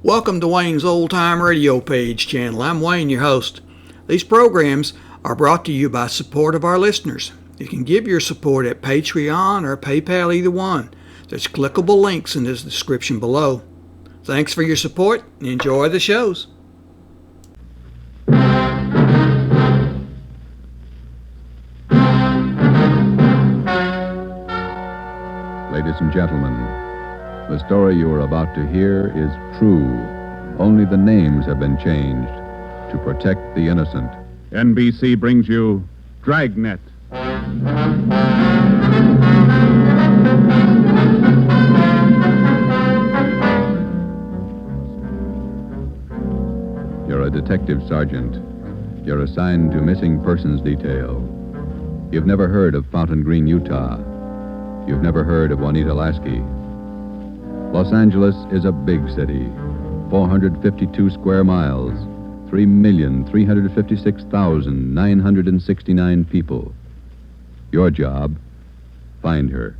Welcome to Wayne's Old Time Radio Page channel. I'm Wayne, your host. These programs are brought to you by support of our listeners. You can give your support at Patreon or PayPal, either one. There's clickable links in the description below. Thanks for your support and enjoy the shows. Ladies and gentlemen, the story you are about to hear is true. Only the names have been changed to protect the innocent. NBC brings you Dragnet. You're a detective sergeant. You're assigned to missing persons detail. You've never heard of Fountain Green, Utah. You've never heard of Juanita Lasky. Los Angeles is a big city, 452 square miles, 3,356,969 people. Your job, find her.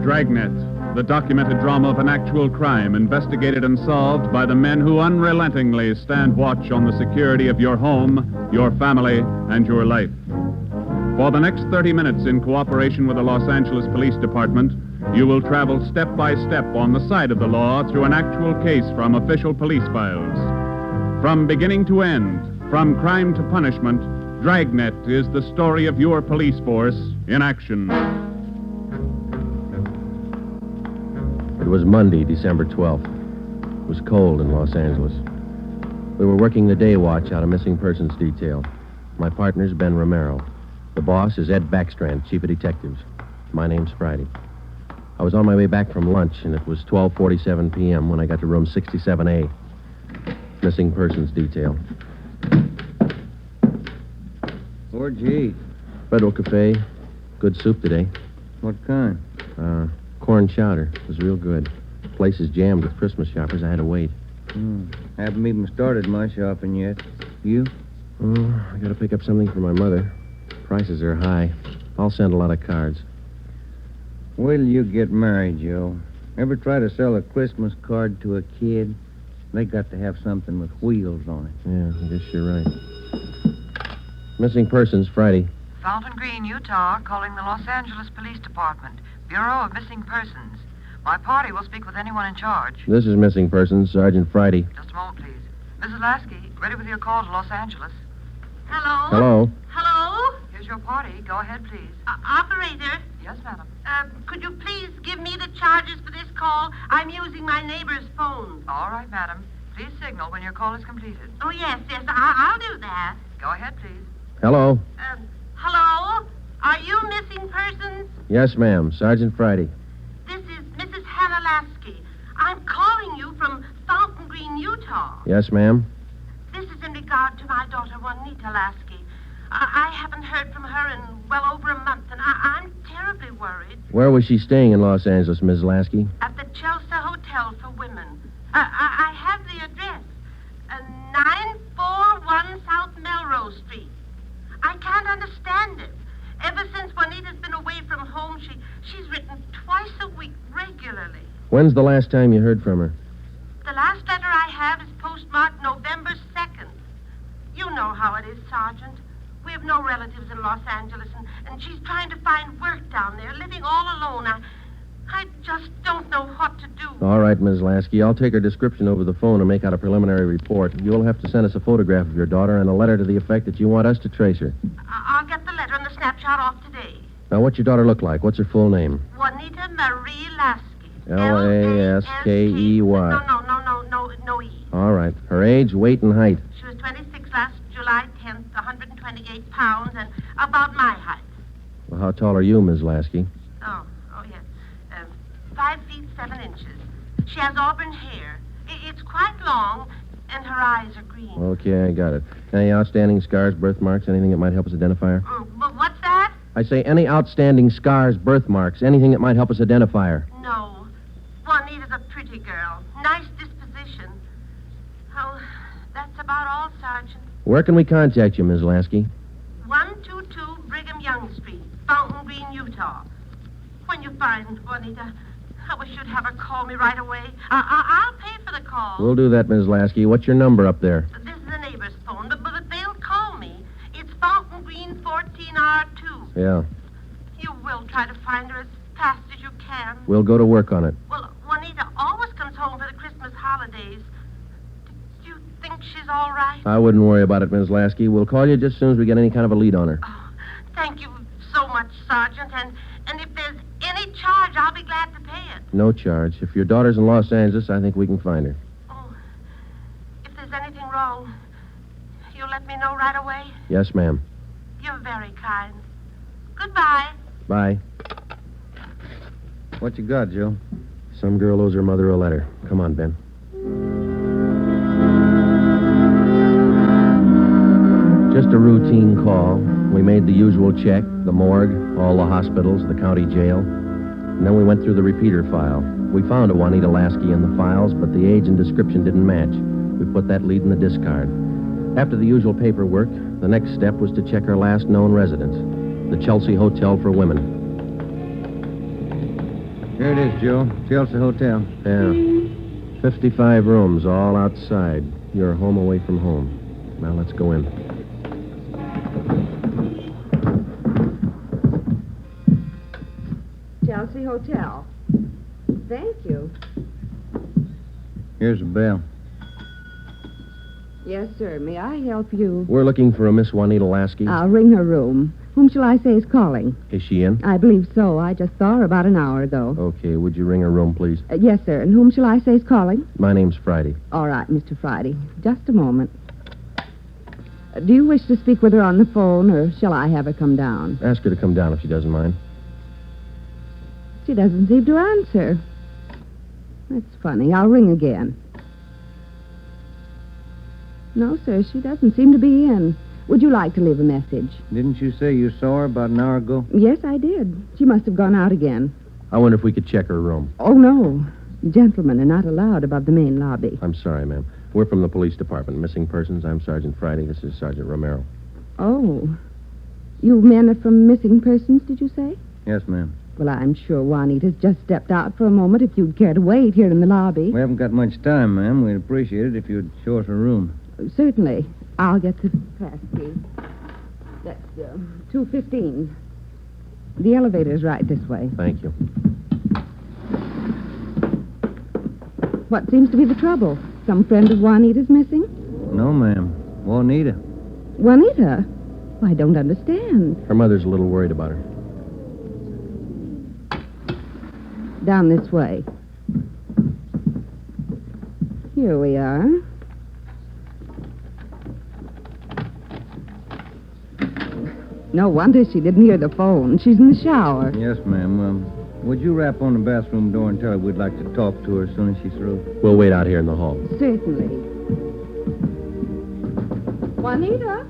Dragnet, the documented drama of an actual crime investigated and solved by the men who unrelentingly stand watch on the security of your home, your family, and your life. For the next 30 minutes, in cooperation with the Los Angeles Police Department, you will travel step by step on the side of the law through an actual case from official police files. From beginning to end, from crime to punishment, Dragnet is the story of your police force in action. It was Monday, December 12th. It was cold in Los Angeles. We were working the day watch out of missing persons detail. My partner's Ben Romero. The boss is Ed Backstrand, chief of detectives. My name's Friday. I was on my way back from lunch, and it was 12:47 p.m. when I got to room 67A. Missing persons detail. Where'd you eat? Federal Cafe. Good soup today. What kind? Corn chowder. It was real good. Place is jammed with Christmas shoppers. I had to wait. Haven't even started my shopping yet. You? Oh, I gotta pick up something for my mother. Prices are high. I'll send a lot of cards. Wait till you get married, Joe. Ever try to sell a Christmas card to a kid? They got to have something with wheels on it. Yeah, I guess you're right. Missing persons, Friday. Fountain Green, Utah, calling the Los Angeles Police Department. Bureau of Missing Persons. My party will speak with anyone in charge. This is missing persons, Sergeant Friday. Just a moment, please. Mrs. Lasky, ready with your call to Los Angeles. Hello? Hello? Hello? Here's your party. Go ahead, please. Operator, Yes, madam. could you please give me the charges for this call? I'm using my neighbor's phone. All right, madam. Please signal when your call is completed. Oh, yes, I'll do that. Go ahead, please. Hello? Hello? Are you missing persons? Yes, ma'am. Sergeant Friday. This is Mrs. Hannah Lasky. I'm calling you from Fountain Green, Utah. Yes, ma'am. This is in regard to my daughter, Juanita Lasky. I haven't heard from her in well over a month, and I'm terribly worried. Where was she staying in Los Angeles, Ms. Lasky? At the Chelsea Hotel for Women. I have the address. 941 South Melrose Street. I can't understand it. Ever since Juanita's been away from home, she's written twice a week regularly. When's the last time you heard from her? The last letter I have is postmarked November 2nd. You know how it is, Sergeant. We have no relatives in Los Angeles, and she's trying to find work down there, living all alone. I just don't know what to do. All right, Ms. Lasky. I'll take her description over the phone and make out a preliminary report. You'll have to send us a photograph of your daughter and a letter to the effect that you want us to trace her. I'll get the letter and the snapshot off today. Now, what's your daughter look like? What's her full name? Juanita Marie Lasky. Laskey. No E. All right. Her age, weight, and height. She was 26 last July 10th, 128 pounds, and about my height. Well, how tall are you, Ms. Lasky? Oh, yes. 5 feet 7 inches. She has auburn hair. It's quite long, and her eyes are green. Okay, I got it. Any outstanding scars, birthmarks, anything that might help us identify her? But what's that? I say any outstanding scars, birthmarks, anything that might help us identify her. No. Juanita's a pretty girl. Nice disposition. Oh, that's about all, Sergeant. Where can we contact you, Ms. Lasky? 122 Brigham Young Street, Fountain Green, Utah. When you find Juanita, I wish you'd have her call me right away. I'll pay for the call. We'll do that, Ms. Lasky. What's your number up there? This is the neighbor's phone, but they'll call me. It's Fountain Green 14R2. Yeah. You will try to find her as fast as you can. We'll go to work on it. Well, Juanita always comes home for the Christmas holidays. Do you think she's all right? I wouldn't worry about it, Ms. Lasky. We'll call you just as soon as we get any kind of a lead on her. Oh, thank you so much, Sergeant. And if there's any charge, I'll be glad to pay it. No charge. If your daughter's in Los Angeles, I think we can find her. Oh, if there's anything wrong, you'll let me know right away? Yes, ma'am. You're very kind. Goodbye. Bye. What you got, Joe? Some girl owes her mother a letter. Come on, Ben. Just a routine call. We made the usual check, the morgue, all the hospitals, the county jail. And then we went through the repeater file. We found a Juanita Lasky in the files, but the age and description didn't match. We put that lead in the discard. After the usual paperwork, the next step was to check her last known residence, the Chelsea Hotel for Women. Here it is, Joe. Chelsea Hotel. Yeah. 55 rooms, all outside. You're home away from home. Now let's go in. Chelsea Hotel. Thank you. Here's a bell. Yes, sir. May I help you? We're looking for a Miss Juanita Lasky. I'll ring her room. Whom shall I say is calling? Is she in? I believe so. I just saw her about an hour ago. Okay, would you ring her room, please? Yes, sir. And whom shall I say is calling? My name's Friday. All right, Mr. Friday. Just a moment. Do you wish to speak with her on the phone, or shall I have her come down? Ask her to come down if she doesn't mind. She doesn't seem to answer. That's funny. I'll ring again. No, sir, she doesn't seem to be in. Would you like to leave a message? Didn't you say you saw her about an hour ago? Yes, I did. She must have gone out again. I wonder if we could check her room. Oh, no. Gentlemen are not allowed above the main lobby. I'm sorry, ma'am. We're from the police department. Missing persons. I'm Sergeant Friday. This is Sergeant Romero. Oh. You men are from missing persons, did you say? Yes, ma'am. Well, I'm sure Juanita's just stepped out for a moment if you'd care to wait here in the lobby. We haven't got much time, ma'am. We'd appreciate it if you'd show us her room. Certainly. I'll get the pass key. That's 215. The elevator's right this way. Thank you. What seems to be the trouble? Some friend of Juanita's missing? No, ma'am. Juanita. Juanita? Well, I don't understand. Her mother's a little worried about her. Down this way. Here we are. No wonder she didn't hear the phone. She's in the shower. Yes, ma'am. Would you rap on the bathroom door and tell her we'd like to talk to her as soon as she's through? We'll wait out here in the hall. Certainly. Juanita?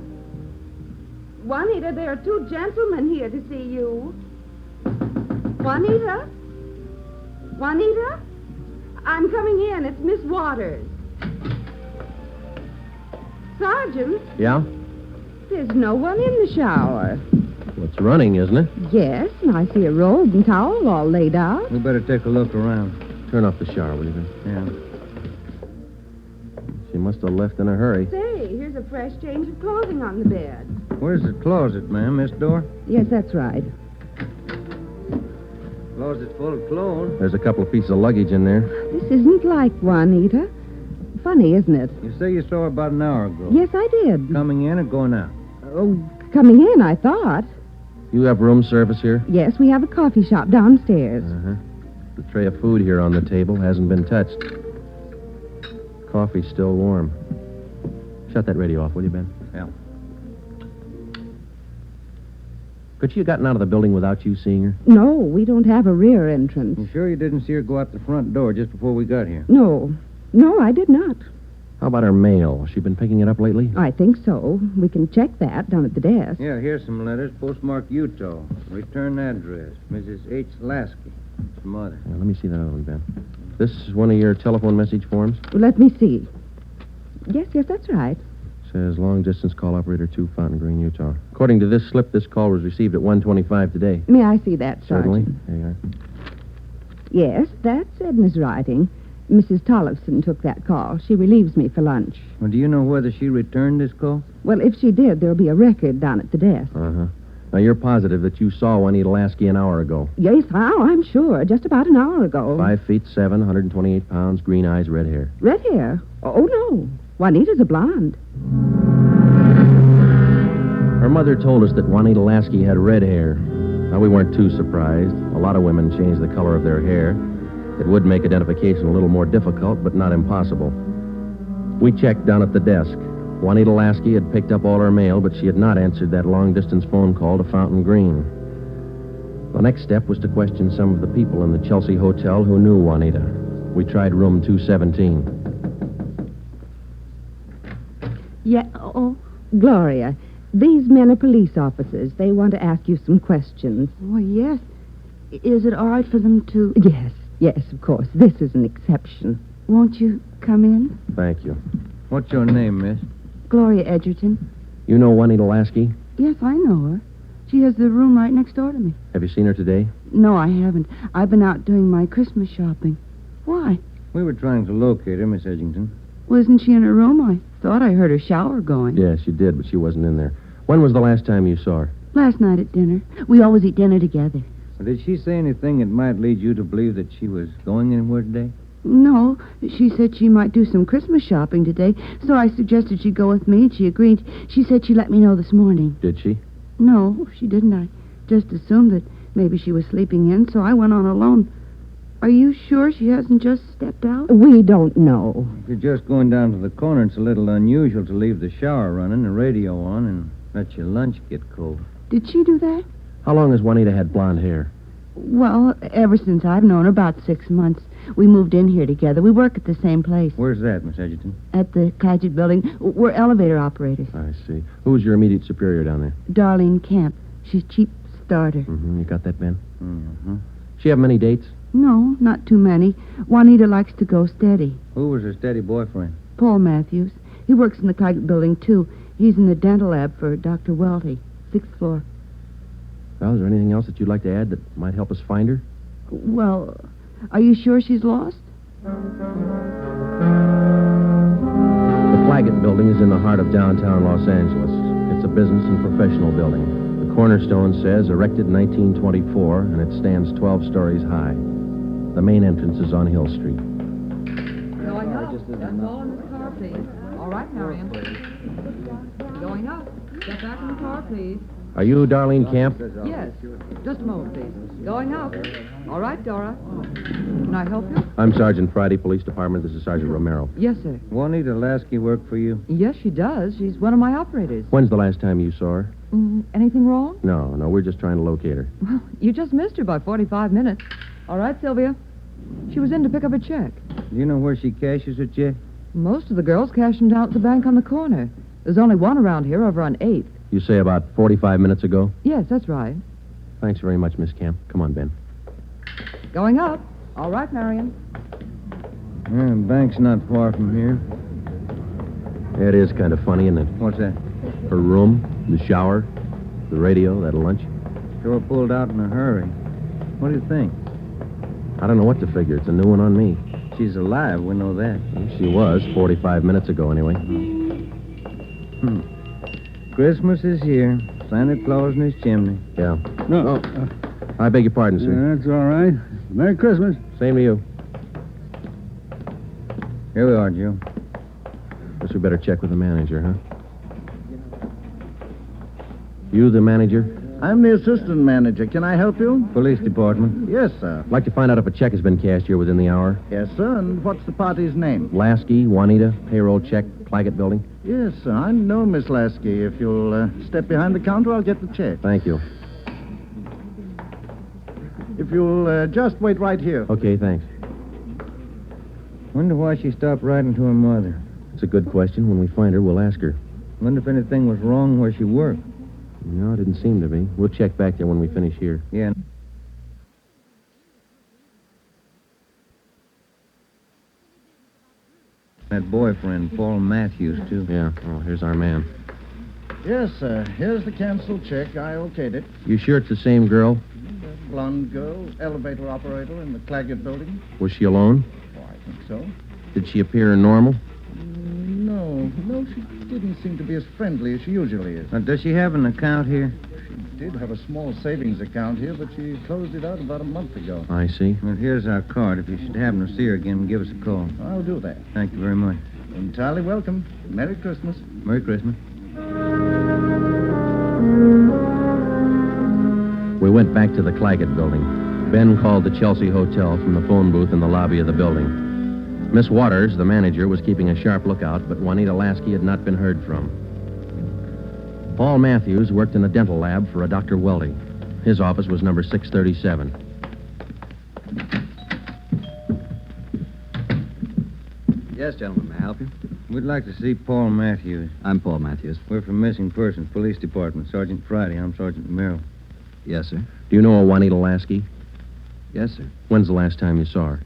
Juanita, there are two gentlemen here to see you. Juanita? Juanita? I'm coming in. It's Miss Waters. Sergeant, Yeah? there's no one in the shower. Well, it's running, isn't it? Yes, and I see a robe and towel all laid out. We better take a look around. Turn off the shower, will you, Ben? Yeah. She must have left in a hurry. Say, here's a fresh change of clothing on the bed. Where's the closet, ma'am? This door? Yes, that's right. Closet full of clothes. There's a couple of pieces of luggage in there. This isn't like Juanita. Funny, isn't it? You say you saw her about an hour ago. Yes, I did. Coming in or going out? Oh, coming in, I thought. You have room service here? Yes, we have a coffee shop downstairs. Uh-huh. The tray of food here on the table hasn't been touched. Coffee's still warm. Shut that radio off, will you, Ben? Yeah. Could she have gotten out of the building without you seeing her? No, we don't have a rear entrance. You sure you didn't see her go out the front door just before we got here? No, I did not. How about her mail? Has she been picking it up lately? I think so. We can check that down at the desk. Yeah, here's some letters. Postmark Utah. Return address. Mrs. H. Lasky. It's mother. Let me see that other one, Ben. This is one of your telephone message forms? Let me see. Yes, that's right. Says long distance call operator 2, Fountain Green, Utah. According to this slip, this call was received at 1:25 today. May I see that, Certainly. Sergeant? There you are. Yes, that's Edna's writing. Mrs. Tollefson took that call. She relieves me for lunch. Well, do you know whether she returned this call? Well, if she did, there'll be a record down at the desk. Uh-huh. Now, you're positive that you saw Juanita Laskey an hour ago. Yes, I'm sure. Just about an hour ago. 5'7", 128 pounds, green eyes, red hair. Red hair? Oh, no. Juanita's a blonde. Her mother told us that Juanita Laskey had red hair. Now, we weren't too surprised. A lot of women change the color of their hair. It would make identification a little more difficult, but not impossible. We checked down at the desk. Juanita Laskey had picked up all her mail, but she had not answered that long-distance phone call to Fountain Green. The next step was to question some of the people in the Chelsea Hotel who knew Juanita. We tried room 217. Yeah, Gloria, these men are police officers. They want to ask you some questions. Oh, yes. Is it all right for them to... Yes, of course. This is an exception. Won't you come in? Thank you. What's your name, miss? Gloria Edgerton. You know Juanita Laskey? Yes, I know her. She has the room right next door to me. Have you seen her today? No, I haven't. I've been out doing my Christmas shopping. Why? We were trying to locate her, Miss Edgington. Wasn't she in her room? I thought I heard her shower going. Yes, she did, but she wasn't in there. When was the last time you saw her? Last night at dinner. We always eat dinner together. Well, did she say anything that might lead you to believe that she was going anywhere today? No, she said she might do some Christmas shopping today, so I suggested she go with me, and she agreed. She said she'd let me know this morning. Did she? No, she didn't. I just assumed that maybe she was sleeping in, so I went on alone. Are you sure she hasn't just stepped out? We don't know. If you're just going down to the corner, it's a little unusual to leave the shower running, the radio on, and let your lunch get cold. Did she do that? How long has Juanita had blonde hair? Well, ever since I've known her, about 6 months. We moved in here together. We work at the same place. Where's that, Miss Edgerton? At the Cadgett building. We're elevator operators. I see. Who's your immediate superior down there? Darlene Camp. She's chief starter. Mm-hmm. You got that, Ben? Mm-hmm. She have many dates? No, not too many. Juanita likes to go steady. Who was her steady boyfriend? Paul Matthews. He works in the Cadgett building, too. He's in the dental lab for Dr. Welty, 6th floor. Well, is there anything else that you'd like to add that might help us find her? Well, are you sure she's lost? The Claggett building is in the heart of downtown Los Angeles. It's a business and professional building. The cornerstone says erected in 1924, and it stands 12 stories high. The main entrance is on Hill Street. Going up. That's all in the car, please. All right, Marion. Going up. Get back in the car, please. Are you Darlene Camp? Yes. Just a moment, please. Going up. All right, Dora. Can I help you? I'm Sergeant Friday, Police Department. This is Sergeant Romero. Yes, sir. Juanita Lasky work for you? Yes, she does. She's one of my operators. When's the last time you saw her? Anything wrong? No, we're just trying to locate her. Well, you just missed her by 45 minutes. All right, Sylvia. She was in to pick up a check. Do you know where she cashes her check? Most of the girls cash them down at the bank on the corner. There's only one around here over on 8th. You say about 45 minutes ago? Yes, that's right. Thanks very much, Miss Camp. Come on, Ben. Going up. All right, Marion. The bank's not far from here. It is kind of funny, isn't it? What's that? Her room, the shower, the radio, that lunch. Sure pulled out in a hurry. What do you think? I don't know what to figure. It's a new one on me. She's alive, we know that. She was 45 minutes ago, anyway. Christmas is here. Santa Claus in his chimney. Yeah. No. I beg your pardon, sir. That's all right. Merry Christmas. Same to you. Here we are, Joe. Guess we better check with the manager, huh? You the manager? I'm the assistant manager. Can I help you? Police department. Yes, sir. I'd like to find out if a check has been cashed here within the hour. Yes, sir. And what's the party's name? Lasky, Juanita, payroll check, Claggett building. Yes, sir. I know Miss Lasky. If you'll step behind the counter, I'll get the check. Thank you. If you'll just wait right here. Okay, thanks. Wonder why she stopped writing to her mother. It's a good question. When we find her, we'll ask her. Wonder if anything was wrong where she worked. No, it didn't seem to be. We'll check back there when we finish here. Yeah. That boyfriend, Paul Matthews, too. Yeah. Oh, here's our man. Yes, sir. Here's the canceled check. I okayed it. You sure it's the same girl? blonde girl, elevator operator in the Claggett building. Was she alone? Oh, I think so. Did she appear normal? No, she didn't seem to be as friendly as she usually is. Does she have an account here? She did have a small savings account here, but she closed it out about a month ago. I see. Well, here's our card. If you should happen to see her again, give us a call. I'll do that. Thank you very much. Entirely welcome. Merry Christmas. Merry Christmas. We went back to the Claggett building. Ben called the Chelsea Hotel from the phone booth in the lobby of the building. Miss Waters, the manager, was keeping a sharp lookout, but Juanita Laskey had not been heard from. Paul Matthews worked in a dental lab for a Dr. Weldy. His office was number 637. Yes, gentlemen, may I help you? We'd like to see Paul Matthews. I'm Paul Matthews. We're from Missing Persons Police Department. Sergeant Friday. I'm Sergeant Romero. Yes, sir. Do you know a Juanita Laskey? Yes, sir. When's the last time you saw her?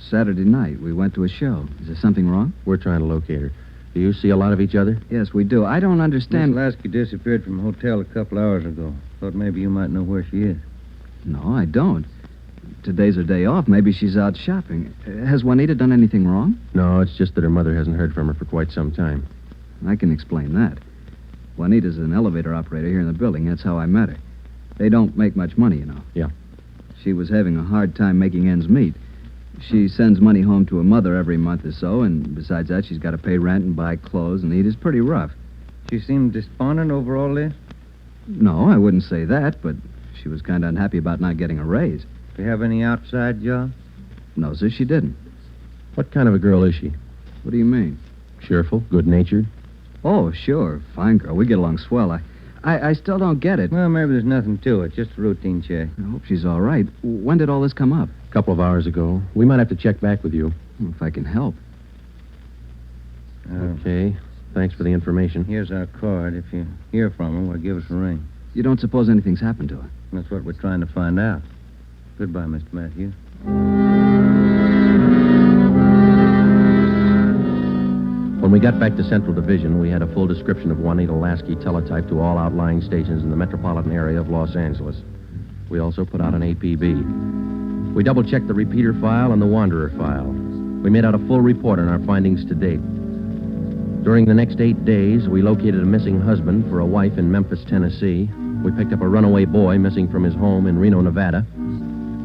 Saturday night, we went to a show. Is there something wrong? We're trying to locate her. Do you see a lot of each other? Yes, we do. I don't understand... Miss Lasky disappeared from a hotel a couple hours ago. Thought maybe you might know where she is. No, I don't. Today's her day off. Maybe she's out shopping. Has Juanita done anything wrong? No, it's just that her mother hasn't heard from her for quite some time. I can explain that. Juanita's an elevator operator here in the building. That's how I met her. They don't make much money, you know. Yeah. She was having a hard time making ends meet. She sends money home to her mother every month or so, and besides that, she's got to pay rent and buy clothes and eat. It's pretty rough. She seemed despondent over all this? No, I wouldn't say that, but she was kind of unhappy about not getting a raise. Do you have any outside jobs? No, sir, she didn't. What kind of a girl is she? What do you mean? Cheerful, good-natured? Oh, sure. Fine girl. We get along swell. I still don't get it. Well, maybe there's nothing to it. Just a routine check. I hope she's all right. When did all this come up? A couple of hours ago. We might have to check back with you. If I can help. Okay. Thanks for the information. Here's our card. If you hear from her, well, give us a ring. You don't suppose anything's happened to her? That's what we're trying to find out. Goodbye, Mr. Matthews. When we got back to Central Division, we had a full description of Juanita Laskey teletyped to all outlying stations in the metropolitan area of Los Angeles. We also put out an APB. We double-checked the repeater file and the wanderer file. We made out a full report on our findings to date. During the next 8 days, we located a missing husband for a wife in Memphis, Tennessee. We picked up a runaway boy missing from his home in Reno, Nevada,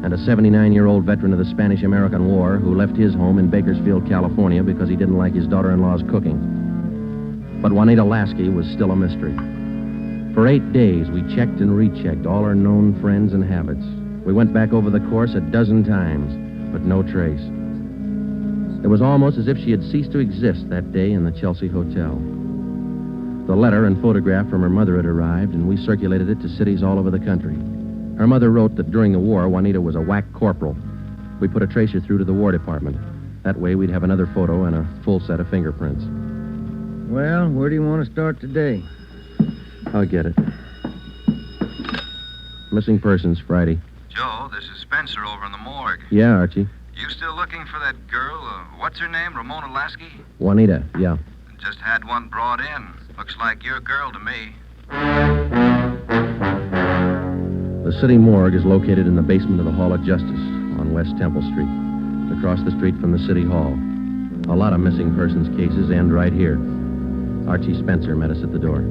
and a 79-year-old veteran of the Spanish-American War who left his home in Bakersfield, California because he didn't like his daughter-in-law's cooking. But Juanita Laskey was still a mystery. For 8 days, we checked and rechecked all her known friends and habits. We went back over the course a dozen times, but no trace. It was almost as if she had ceased to exist that day in the Chelsea Hotel. The letter and photograph from her mother had arrived, and we circulated it to cities all over the country. Her mother wrote that during the war, Juanita was a whack corporal. We put a tracer through to the War Department. That way, we'd have another photo and a full set of fingerprints. Well, where do you want to start today? I'll get it. Missing persons, Friday. Joe, this is Spencer over in the morgue. Yeah, Archie. You still looking for that girl? What's her name? Ramona Lasky? Juanita, yeah. Just had one brought in. Looks like your girl to me. The city morgue is located in the basement of the Hall of Justice on West Temple Street, across the street from the City Hall. A lot of missing persons cases end right here. Archie Spencer met us at the door.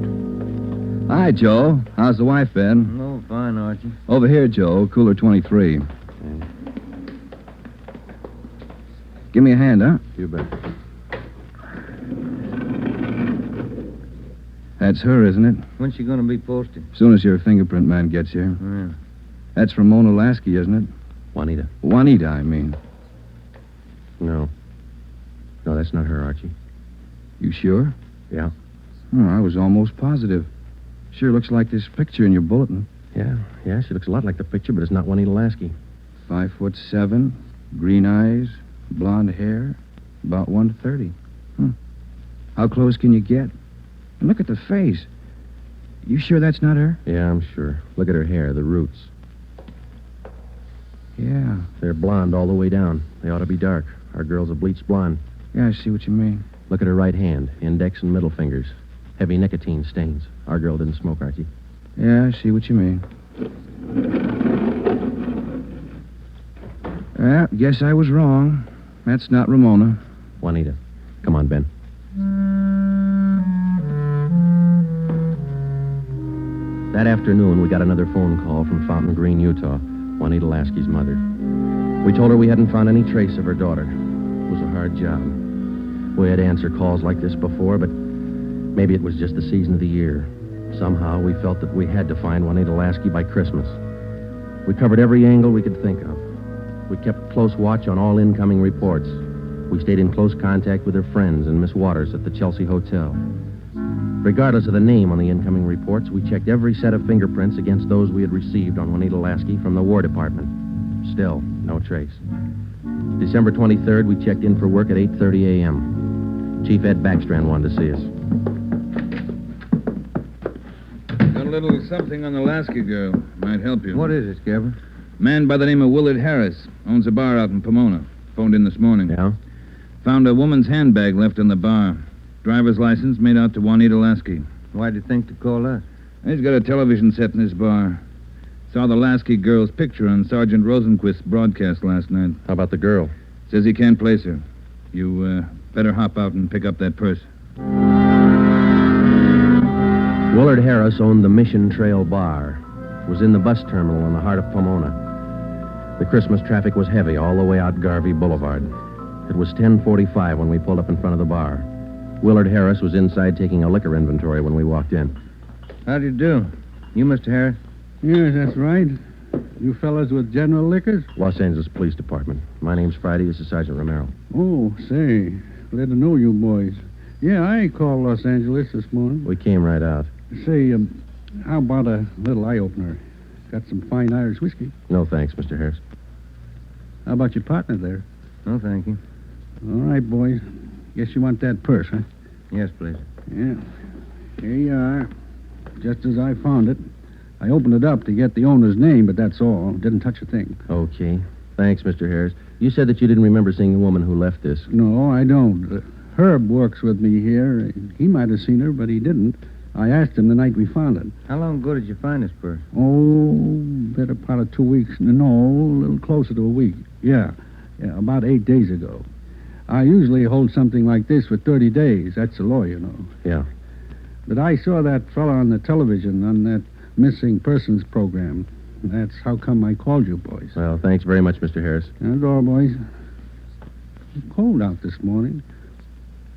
Hi, Joe. How's the wife been? Oh, fine, Archie. Over here, Joe. Cooler 23. Give me a hand, huh? You bet. That's her, isn't it? When's she going to be posted? As soon as your fingerprint man gets here. Yeah. That's Ramona Lasky, isn't it? Juanita. Juanita, I mean. No. No, that's not her, Archie. You sure? Yeah. Oh, I was almost positive. Sure looks like this picture in your bulletin. Yeah, she looks a lot like the picture, but it's not Juanita Laskey. 5'7", green eyes, blonde hair, about 130. How close can you get? And look at the face. You sure that's not her? Yeah, I'm sure. Look at her hair, the roots. Yeah. They're blonde all the way down. They ought to be dark. Our girl's a bleached blonde. Yeah, I see what you mean. Look at her right hand, index and middle fingers. Heavy nicotine stains. Our girl didn't smoke, Archie. Yeah, I see what you mean. Well, guess I was wrong. That's not Ramona. Juanita. Come on, Ben. That afternoon, we got another phone call from Fountain Green, Utah, Juanita Laskey's mother. We told her we hadn't found any trace of her daughter. It was a hard job. We had to answer calls like this before, but maybe it was just the season of the year. Somehow, we felt that we had to find Juanita Laskey by Christmas. We covered every angle we could think of. We kept close watch on all incoming reports. We stayed in close contact with her friends and Miss Waters at the Chelsea Hotel. Regardless of the name on the incoming reports, we checked every set of fingerprints against those we had received on Juanita Laskey from the War Department. Still, no trace. December 23rd, we checked in for work at 8:30 a.m. Chief Ed Backstrand wanted to see us. Got a little something on the Lasky girl. Might help you. What is it, Skipper? Man by the name of Willard Harris. Owns a bar out in Pomona. Phoned in this morning. Yeah? Found a woman's handbag left in the bar. Driver's license made out to Juanita Lasky. Why'd you think to call us? He's got a television set in his bar. Saw the Lasky girl's picture on Sergeant Rosenquist's broadcast last night. How about the girl? Says he can't place her. You better hop out and pick up that purse. Willard Harris owned the Mission Trail Bar. It was in the bus terminal in the heart of Pomona. The Christmas traffic was heavy all the way out Garvey Boulevard. It was 10:45 when we pulled up in front of the bar. Willard Harris was inside taking a liquor inventory when we walked in. How do you do? You, Mr. Harris? Yes, that's right. You fellas with General Liquors? Los Angeles Police Department. My name's Friday. This is Sergeant Romero. Oh, say, glad to know you boys. Yeah, I called Los Angeles this morning. We came right out. Say, how about a little eye-opener? Got some fine Irish whiskey. No thanks, Mr. Harris. How about your partner there? No, thank you. All right, boys. Guess you want that purse, huh? Yes, please. Yeah. Here you are. Just as I found it. I opened it up to get the owner's name, but that's all. Didn't touch a thing. Okay. Thanks, Mr. Harris. You said that you didn't remember seeing the woman who left this. No, I don't. Herb works with me here. He might have seen her, but he didn't. I asked him the night we found it. How long ago did you find this purse? Oh, better part of 2 weeks. No, a little closer to a week. Yeah, about 8 days ago. I usually hold something like this for 30 days. That's the law, you know. Yeah. But I saw that fella on the television on that missing persons program. That's how come I called you, boys. Well, thanks very much, Mr. Harris. That's all, boys. It's cold out this morning.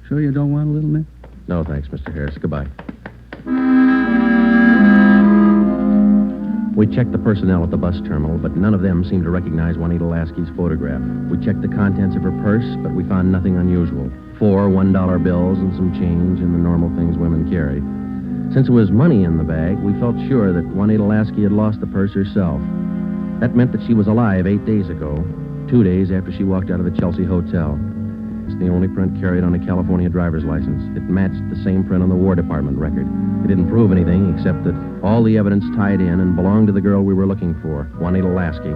Sure you don't want a little nip? No, thanks, Mr. Harris. Goodbye. We checked the personnel at the bus terminal, but none of them seemed to recognize Juanita Laskey's photograph. We checked the contents of her purse, but we found nothing unusual. 4 $1 bills and some change and the normal things women carry. Since it was money in the bag, we felt sure that Juanita Laskey had lost the purse herself. That meant that she was alive 8 days ago, 2 days after she walked out of the Chelsea Hotel. It's the only print carried on a California driver's license. It matched the same print on the War Department record. It didn't prove anything except that all the evidence tied in and belonged to the girl we were looking for, Juanita Laskey.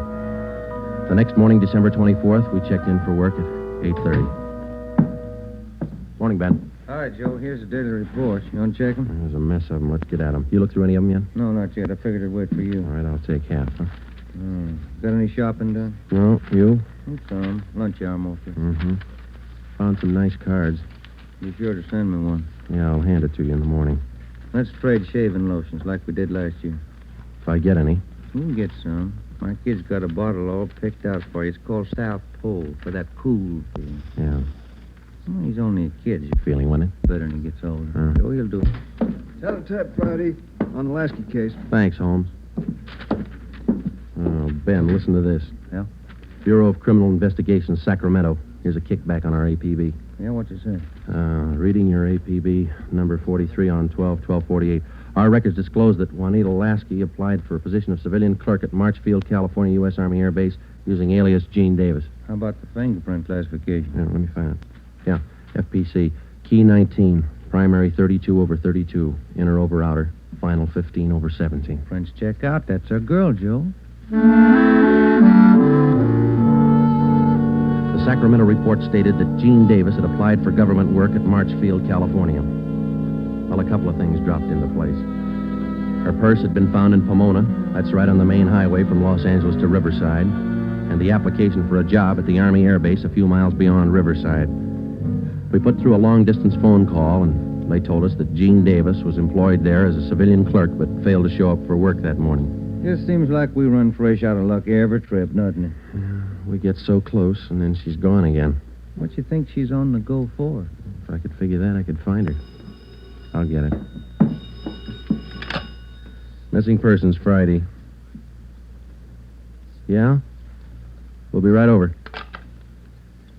The next morning, December 24th, we checked in for work at 8:30. Morning, Ben. All right, Joe, here's the daily report. You want to check them? There's a mess of them. Let's get at them. You looked through any of them yet? No, not yet. I figured I'd wait for you. All right, I'll take half, huh? Got any shopping done? No, you? Some. Lunch hour mostly. Mm-hmm. Found some nice cards. Be sure to send me one. Yeah, I'll hand it to you in the morning. Let's trade shaving lotions like we did last year. If I get any. You can get some. My kid's got a bottle all picked out for you. It's called South Pole for that cool thing. Yeah. Well, he's only a kid. Feeling, wasn't it? Better when he gets older. So he'll do it. Tell-tap, Friday, on the Lasky case. Thanks, Holmes. Oh, Ben, listen to this. Yeah? Bureau of Criminal Investigation, Sacramento. Here's a kickback on our APB. Yeah, what's it say? Reading your APB, number 43 on 12/12/48. Our records disclose that Juanita Laskey applied for a position of civilian clerk at Marchfield, California, U.S. Army Air Base, using alias Gene Davis. How about the fingerprint classification? Yeah, let me find it. Yeah, FPC. Key 19, primary 32/32, inner over outer, final 15/17. Prints check out. That's our girl, Joe. The Sacramento report stated that Gene Davis had applied for government work at Marchfield, California. Well, a couple of things dropped into place. Her purse had been found in Pomona. That's right on the main highway from Los Angeles to Riverside. and the application for a job at the Army Air Base a few miles beyond Riverside. We put through a long-distance phone call, and they told us that Gene Davis was employed there as a civilian clerk but failed to show up for work that morning. Just seems like we run fresh out of luck every trip, doesn't it? We get so close, and then she's gone again. What you think she's on the go for? If I could figure that, I could find her. I'll get it. Missing persons Friday. Yeah? We'll be right over.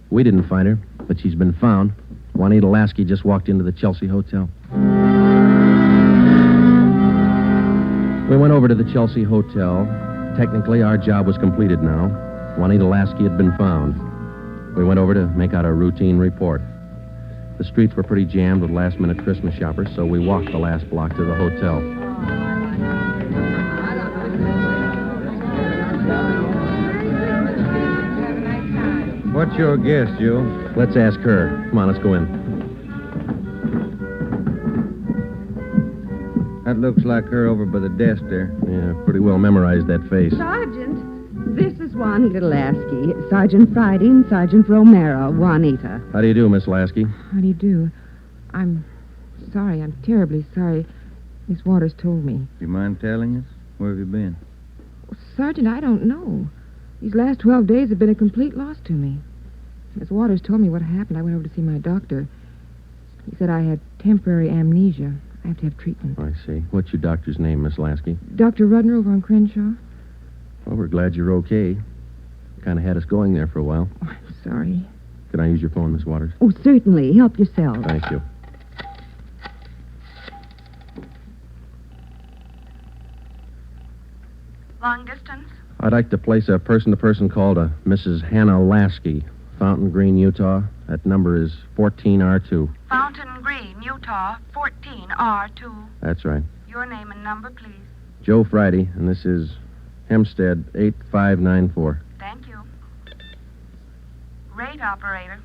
We didn't find her, but she's been found. Juanita Lasky just walked into the Chelsea Hotel. We went over to the Chelsea Hotel. Technically, our job was completed now. Juanita Lasky had been found. We went over to make out a routine report. The streets were pretty jammed with last-minute Christmas shoppers, so we walked the last block to the hotel. What's your guess, Joe? Let's ask her. Come on, let's go in. That looks like her over by the desk there. Yeah, pretty well memorized that face. Sergeant, this is Juanita Lasky. Sergeant Friday and Sergeant Romero. Juanita. How do you do, Miss Lasky? How do you do? I'm sorry. I'm terribly sorry. Miss Waters told me. You mind telling us? Where have you been? Sergeant, I don't know. These last 12 days have been a complete loss to me. Miss Waters told me what happened. I went over to see my doctor. He said I had temporary amnesia. I have to have treatment. I see. What's your doctor's name, Miss Lasky? Dr. Rudner over on Crenshaw. Well, we're glad you're okay. Kind of had us going there for a while. Oh, I'm sorry. Can I use your phone, Miss Waters? Oh, certainly. Help yourself. Thank you. Long distance? I'd like to place a person-to-person call to Mrs. Hannah Lasky, Fountain Green, Utah. That number is 14R2. Fountain Green, Utah, 14R2. That's right. Your name and number, please. Joe Friday, and this is Hempstead 8594. Thank you. Rate operator.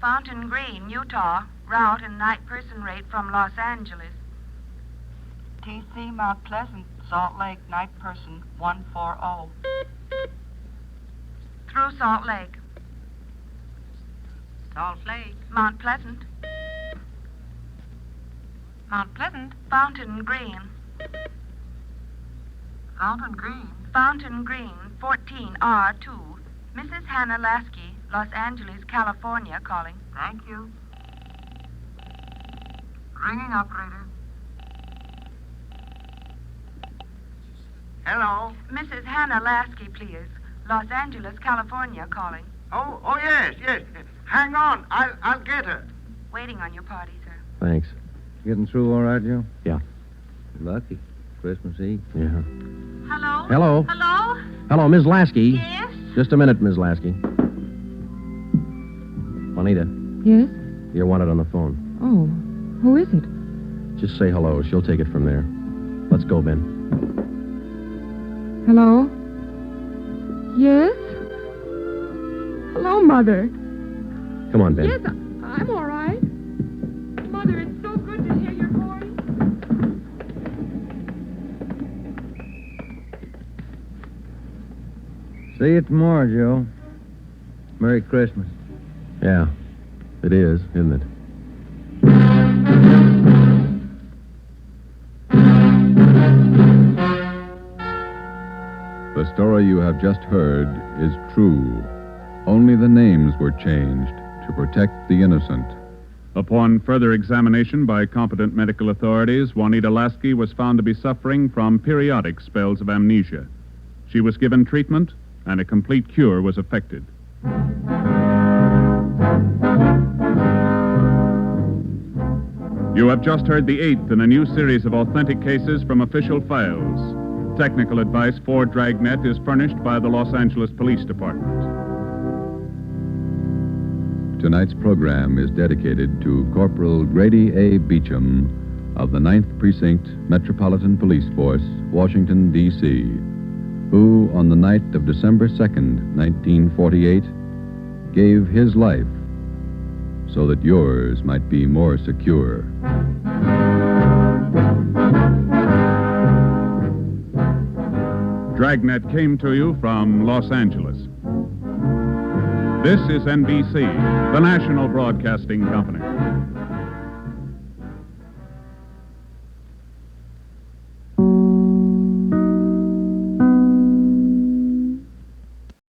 Fountain Green, Utah, route and night person rate from Los Angeles. TC Mount Pleasant, Salt Lake, night person 140. Through Salt Lake. Salt Lake. Mount Pleasant. Mount Pleasant. Fountain Green. Fountain Green. Fountain Green, 14R2. Mrs. Hannah Lasky, Los Angeles, California, calling. Thank you. Ringing operator. Hello? Mrs. Hannah Lasky, please. Los Angeles, California, calling. Oh, yes. Hang on. I'll get her. Waiting on your party, sir. Thanks. Getting through all right, Joe? Yeah. Lucky. Christmas Eve. Yeah. Hello? Hello? Hello? Hello, Ms. Lasky. Yes? Just a minute, Ms. Lasky. Juanita, Yes? you're wanted on the phone. Oh, who is it? Just say hello. She'll take it from there. Let's go, Ben. Hello? Yes? Hello, Mother. Come on, Ben. Yes, I'm all right. Mother, it's so good to hear your voice. See you tomorrow, Joe. Merry Christmas. Yeah, it is, isn't it? The story you have just heard is true. Only the names were changed to protect the innocent. Upon further examination by competent medical authorities, Juanita Lasky was found to be suffering from periodic spells of amnesia. She was given treatment, and a complete cure was effected. You have just heard the 8th in a new series of authentic cases from official files. Technical advice for Dragnet is furnished by the Los Angeles Police Department. Tonight's program is dedicated to Corporal Grady A. Beecham of the 9th Precinct Metropolitan Police Force, Washington, D.C., who, on the night of December 2nd, 1948, gave his life so that yours might be more secure. Dragnet came to you from Los Angeles. This is NBC, the national broadcasting company.